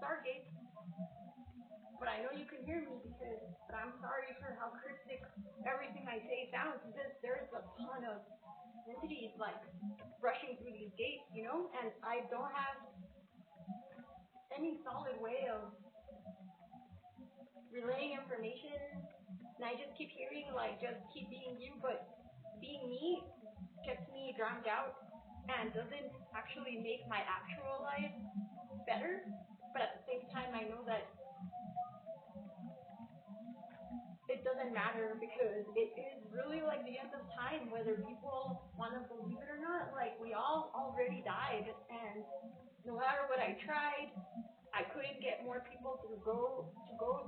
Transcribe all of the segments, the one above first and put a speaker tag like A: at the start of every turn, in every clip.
A: Stargate, but I know you can hear me but I'm sorry for how cryptic everything I say sounds, because there's a ton of entities like rushing through these gates, and I don't have any solid way of relaying information, and I just keep hearing just keep being you, but being me gets me drowned out and doesn't actually make my actual life better. But at the same time, I know that it doesn't matter, because it is really like the end of time, whether people want to believe it or not. Like, we all already died, and no matter what I tried, I couldn't get more people to go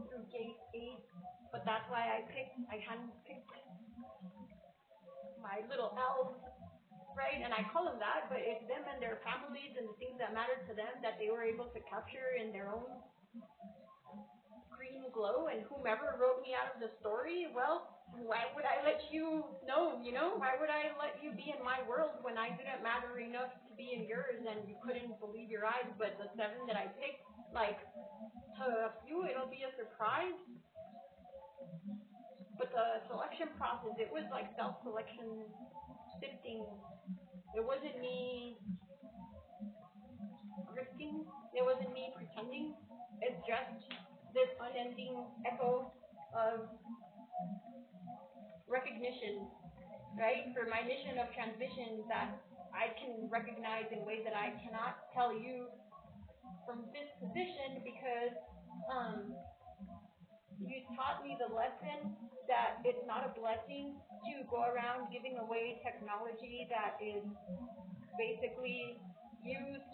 A: through gate 8, but that's why I hadn't picked my little elves, right? And I call them that, but it's them and their families and the things that mattered to them that they were able to capture in their own green glow. And whomever wrote me out of the story, well, why would I let you know, Why would I let you be in my world when I didn't matter enough to be in yours and you couldn't believe your eyes? But the 7 that I picked, to a few, it'll be a surprise. But the selection process, it was like self-selection, sifting. It wasn't me grifting. It wasn't me pretending. It's just this unending echo of recognition, right? For my mission of transmission that I can recognize in ways that I cannot tell you from this position, because you taught me the lesson that it's not a blessing to go around giving away technology that is basically used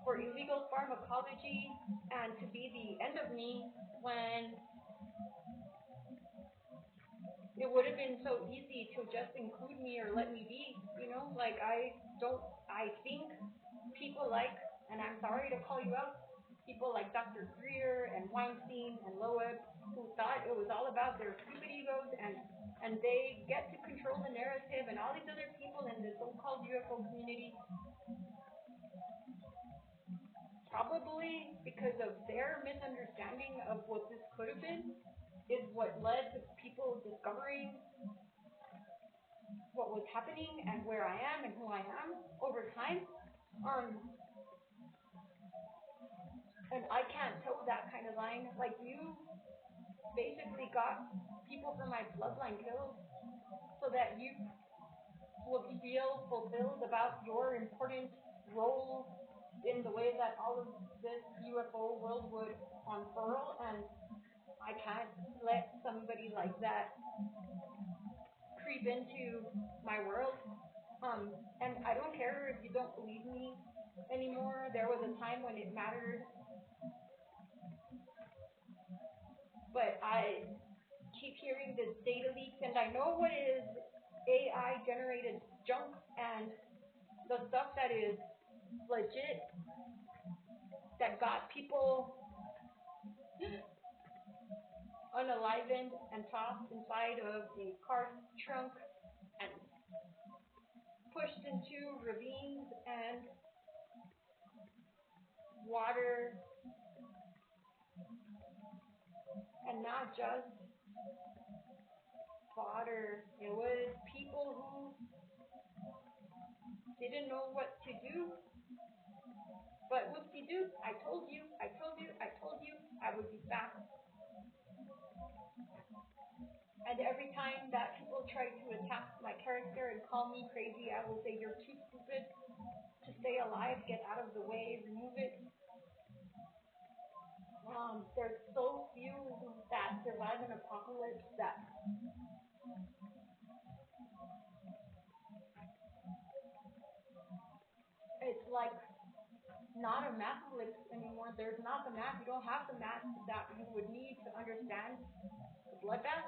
A: for illegal pharmacology and to be the end of me, when it would have been so easy to just include me or let me be, I think people like, and I'm sorry to call you out, people like Dr. Greer and Weinstein and Loeb, who thought it was all about their stupid egos, and they get to control the narrative, and all these other people in the so-called UFO community, probably because of their misunderstanding of what this could have been, is what led to people discovering what was happening and where I am and who I am over time. And I can't toe that kind of line. Like, you basically got people from my bloodline killed so that you will feel fulfilled about your important role in the way that all of this UFO world would unfurl, and I can't let somebody like that creep into my world. And I don't care if you don't believe me anymore. There was a time when it mattered, but I keep hearing the data leaks, and I know what is AI generated junk and the stuff that is legit, that got people unalivened and tossed inside of a car trunk and pushed into ravines and water, and not just fodder. It was people who didn't know what to do. But whoopsie-doo, I told you, I would be back. And every time that people try to attack my character and call me crazy, I will say, you're too stupid to stay alive, get out of the way, remove it. There's so few that survive an apocalypse that it's like not a mathalypse anymore. There's not the math. You don't have the math that you would need to understand the bloodbath.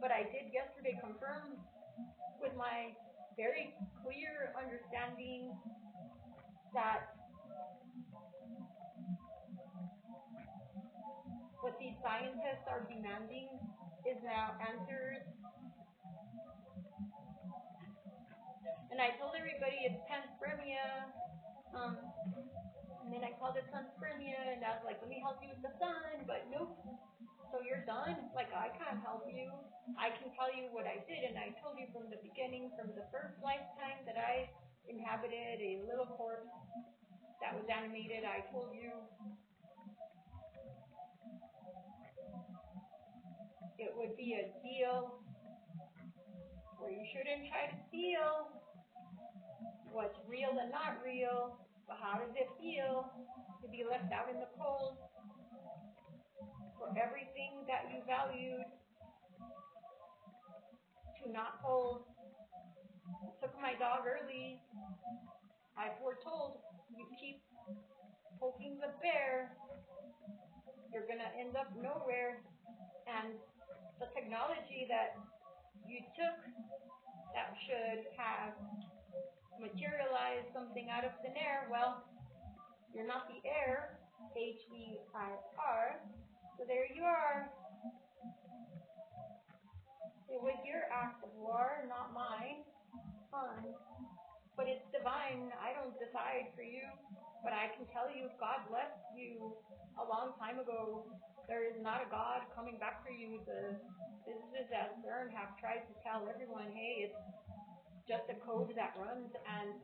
A: But I did yesterday confirm with my very clear understanding that what these scientists are demanding is now answers. And I told everybody it's panspermia, and then and I called it sunspermia, and I was like, let me help you with the sun, but nope. So you're done. Like, I can't help you. I can tell you what I did, and I told you from the beginning, from the first lifetime that I inhabited a little corpse that was animated. I told you it would be a deal where you shouldn't try to steal what's real and not real. But how does it feel to be left out in the cold for everything that you valued to not hold? I took my dog early. I foretold you keep poking the bear, you're going to end up nowhere. And the technology that you took that should have materialized something out of thin air, well, you're not the air, H-E-I-R, so there you are. It was your act of war, not mine. But it's divine. I don't decide for you, but I can tell you God left you a long time ago. There is not a God coming back for you. The physicists at CERN have tried to tell everyone, hey, it's just a code that runs, and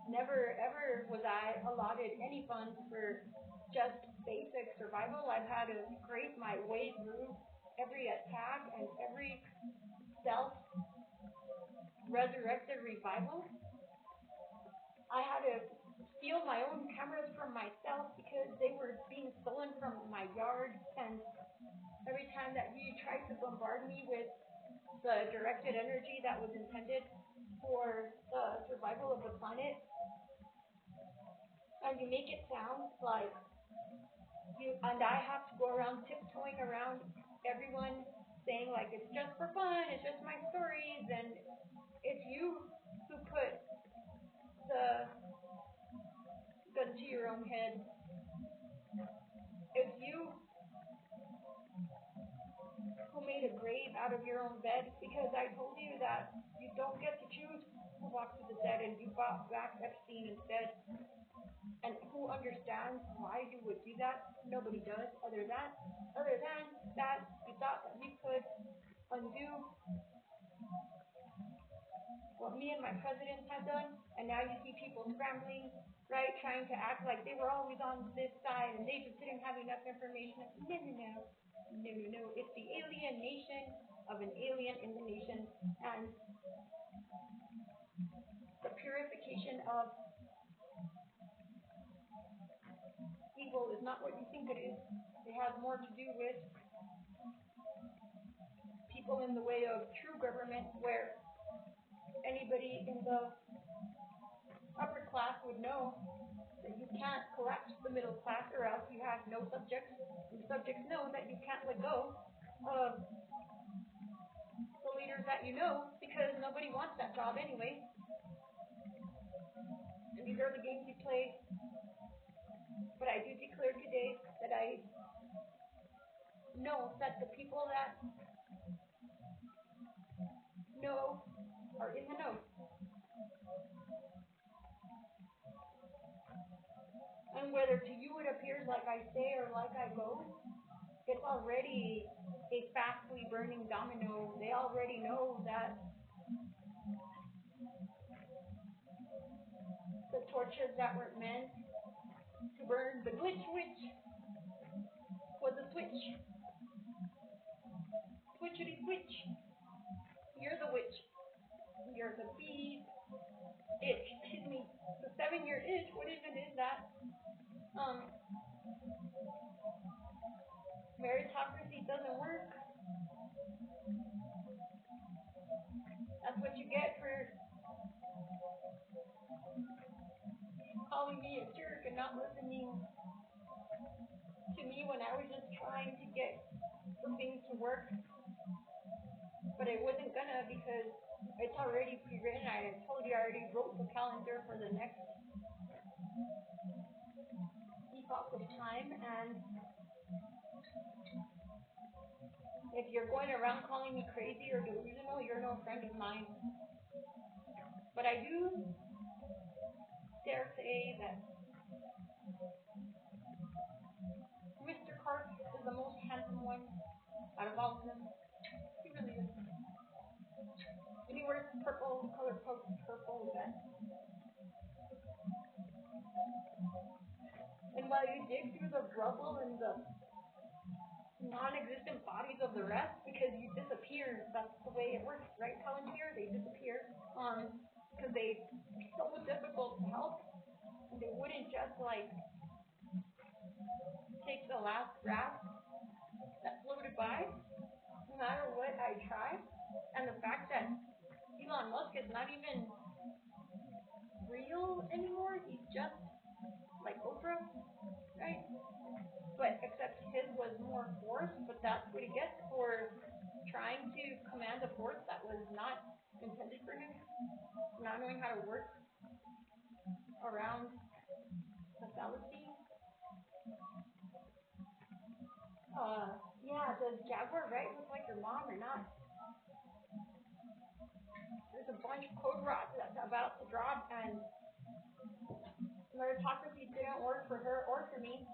A: never ever was I allotted any funds for just basic survival. I've had to scrape my way through every attack and every self-resurrected revival. I had to steal my own cameras from myself because they were being stolen from my yard, and every time that you tried to bombard me with the directed energy that was intended for the survival of the planet, and you make it sound like you and I have to go around tiptoeing around everyone saying like it's just for fun, it's just my stories, and it's you who put the gun to your own head. It's you who made a grave out of your own bed, because I told you that you don't get to choose who walks with the dead, and you brought back Epstein instead. And who understands why you would do that? Nobody does, other than that you thought that you could undo what me and my presidents had done, and now you see people scrambling, right, trying to act like they were always on this side and they just didn't have enough information. No. It's the alienation of an alien in the nation, and the purification of evil is not what you think it is. It has more to do with people in the way of true government, where anybody in the upper class would know that you can't collapse the middle class, or else you have no subjects. And the subjects know that you can't let go of the leaders that you know, because nobody wants that job anyway. And these are the games you play. But I do declare today that I know that the people that know are in the know. And whether to you it appears like I say or like I go, it's already a fastly burning domino. They already know that the torches that were meant to burn the glitch witch was a switch. Switchity switch. You're the witch. You're the bee. Itch. Excuse me. The 7-year itch. What even is that? Meritocracy doesn't work. That's what you get for calling me a jerk and not listening to me when I was just trying to get some things to work. But it wasn't gonna, because it's already pre-written. I told you I already wrote the calendar for the next epoch of time, and if you're going around calling me crazy or delusional, you're no friend of mine. But I do dare say that the rubble and the non-existent bodies of the rest because you disappear. That's the way it works, right? Palantir, they disappear because they are so difficult to help. They wouldn't just like take the last grasp that floated by, no matter what I try. And the fact that Elon Musk is not even real anymore, he's just like Oprah, right? But except his was more force, but that's what he gets for trying to command a force that was not intended for him, not knowing how to work around the fallacy. Yeah, does Jaguar Wright look like your mom or not? There's a bunch of code rot that's about to drop, and meritocracy didn't work for her or for me.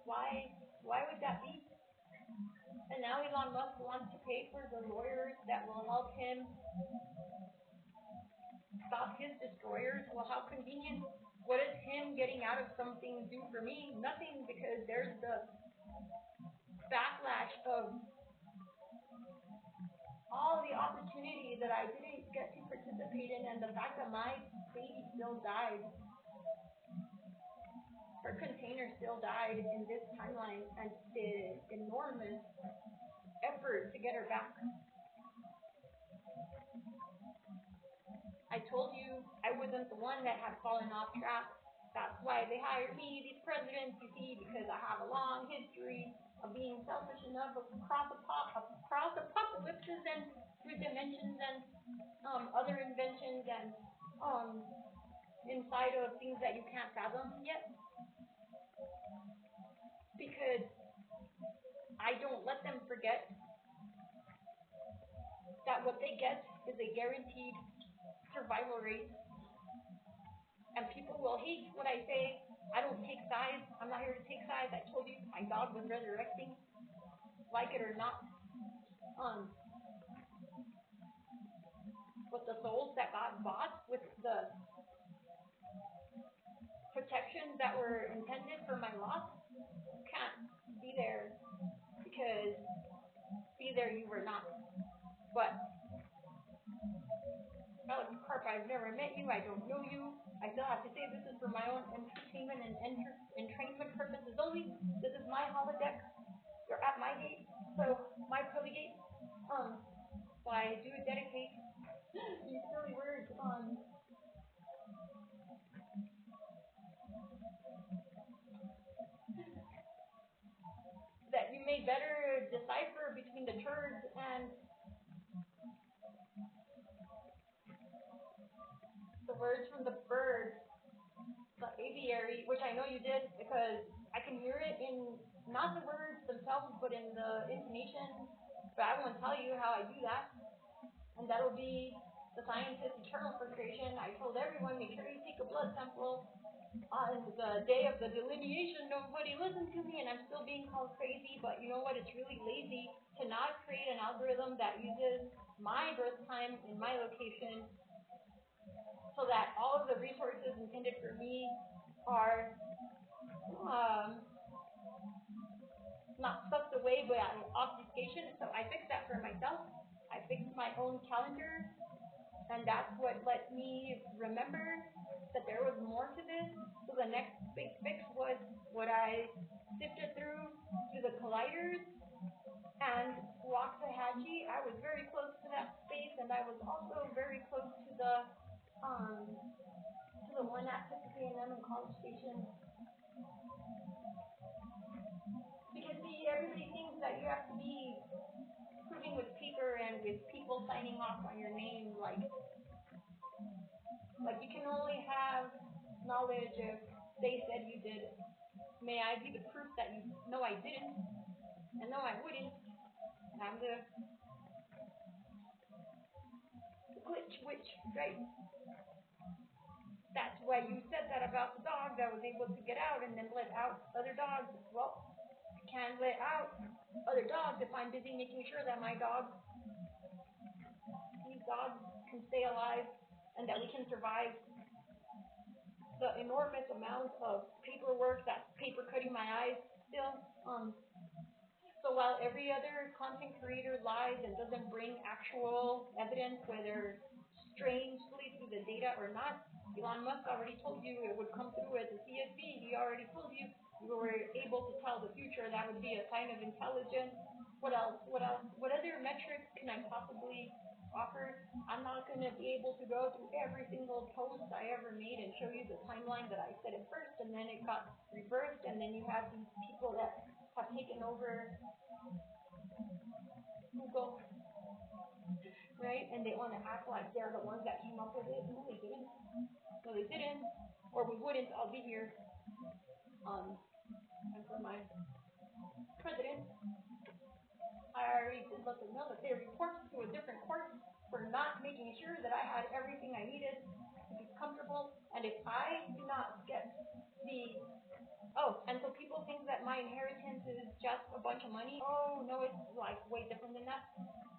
A: Why would that be? And now Elon Musk wants to pay for the lawyers that will help him stop his destroyers. Well, how convenient. What does him getting out of something do for me? Nothing, because there's the backlash of all the opportunity that I didn't get to participate in, and the fact that my baby still died. Her container still died in this timeline, and the enormous effort to get her back. I told you I wasn't the one that had fallen off track. That's why they hired me, these presidents, you see, because I have a long history of being selfish enough across apocalypses and through dimensions and other inventions and inside of things that you can't fathom yet. Because I don't let them forget that what they get is a guaranteed survival rate. And people will hate what I say. I don't take sides. I'm not here to take sides. I told you my dog was resurrecting, like it or not. But the souls that got bought with the protections that were intended for my loss can't be there, because be there you were not. But Alex Carp, I've never met you, I don't know you. I still have to say this is for my own entertainment and entrainment purposes only. This is my holodeck. You're at my gate, so my pearly gate. So I do dedicate these silly words that you may better decipher between the turds and the words from the bird, the aviary, which I know you did because I can hear it in not the words themselves, but in the intonation. But I won't tell you how I do that, and that'll be the scientist's eternal frustration. I told everyone, make sure you take a blood sample on the day of the delineation. Nobody listened to me, and I'm still being called crazy. But you know what? It's really lazy to not create an algorithm that uses my birth time in my location, so that all of the resources intended for me are not sucked away by obfuscation. So I fixed that for myself. I fixed my own calendar, and that's what let me remember that there was more to this. So the next big fix was what I sifted through the colliders and Waxahachie. I was very close to that space, and I was also very close to the one at Texas A&M in College Station. Because see, everybody thinks that you have to be proving with paper and with people signing off on your name, like you can only have knowledge if they said you did. May I be the proof that you know I didn't, and no I wouldn't, and I'm the glitch witch, right? That's why you said that about the dog that was able to get out and then let out other dogs. Well, I can't let out other dogs if I'm busy making sure that these dogs can stay alive and that we can survive the enormous amount of paperwork that's paper cutting my eyes still. So while every other content creator lies and doesn't bring actual evidence, whether strangely through the data or not, Elon Musk already told you it would come through as a CSV. He already told you we were able to tell the future. That would be a sign of intelligence. What else? What else? What other metrics can I possibly offer? I'm not going to be able to go through every single post I ever made and show you the timeline that I said it first, and then it got reversed, and then you have these people that have taken over Google, right? And they want to act like they're the ones that came up with it. No, they didn't. No, they didn't. Or we wouldn't all be here. And for my president, I already did let them know that they report to a different court for not making sure that I had everything I needed to be comfortable. And if I do not get the and so people think that my inheritance is just a bunch of money. Oh, no, it's like way different than that.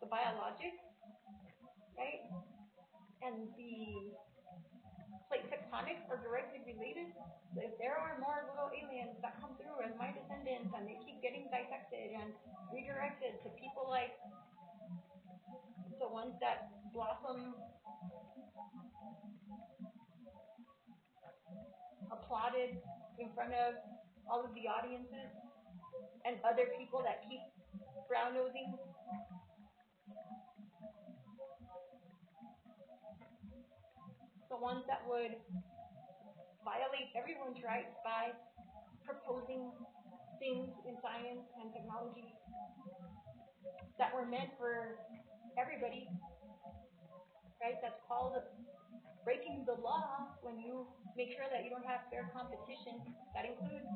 A: The biologic, right? And the plate tectonics are directly related. So if there are more little aliens that come through as my descendants and they keep getting dissected and redirected to people like the ones that blossom applauded in front of all of the audiences, and other people that keep brown-nosing, the ones that would violate everyone's rights by proposing things in science and technology that were meant for everybody, right? That's called breaking the law when you make sure that you don't have fair competition. That includes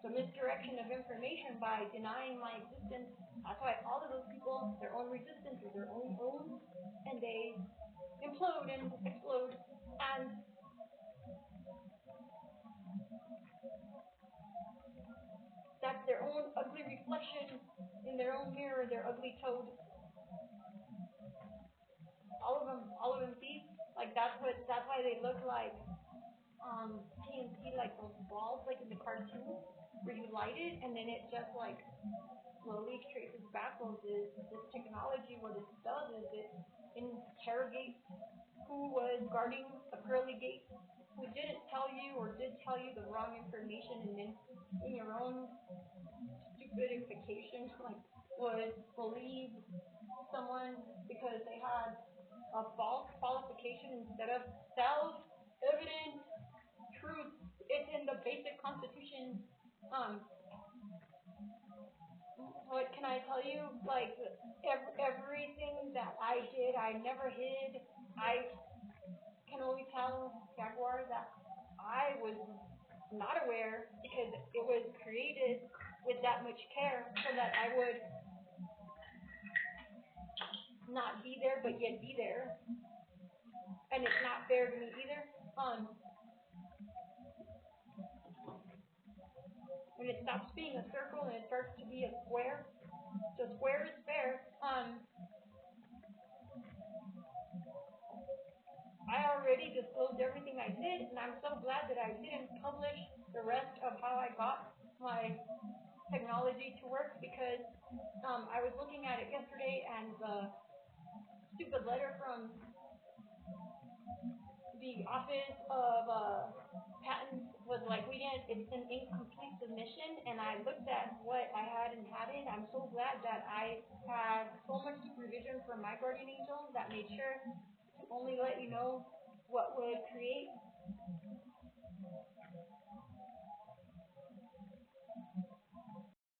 A: the misdirection of information by denying my existence. That's why all of those people, their own resistance is their own, and they implode and explode, and that's their own ugly reflection in their own mirror, their ugly toad. All of them, see? Like that's why they look like TNT, like those balls like in the cartoon where you light it and then it just like slowly traces backwards. Is this technology, what it does is it interrogates who was guarding the pearly gate, who didn't tell you or did tell you the wrong information, and then in your own stupidification like would believe someone because they had a false qualification instead of self-evident truth. It's in the basic constitution. What can I tell you? Like everything that I did, I never hid. I can only tell Jaguar that I was not aware because it was created with that much care so that I would not be there but yet be there. And it's not fair to me either. When it stops being a circle and it starts to be a square, so square is fair. I already disclosed everything I did, and I'm so glad that I didn't publish the rest of how I got my technology to work because I was looking at it yesterday, and the stupid letter from the Office of Patents was like, it's an incomplete submission, and I looked at what I had and hadn't. I'm so glad that I have so much supervision from my guardian angel that made sure to only let you know what would create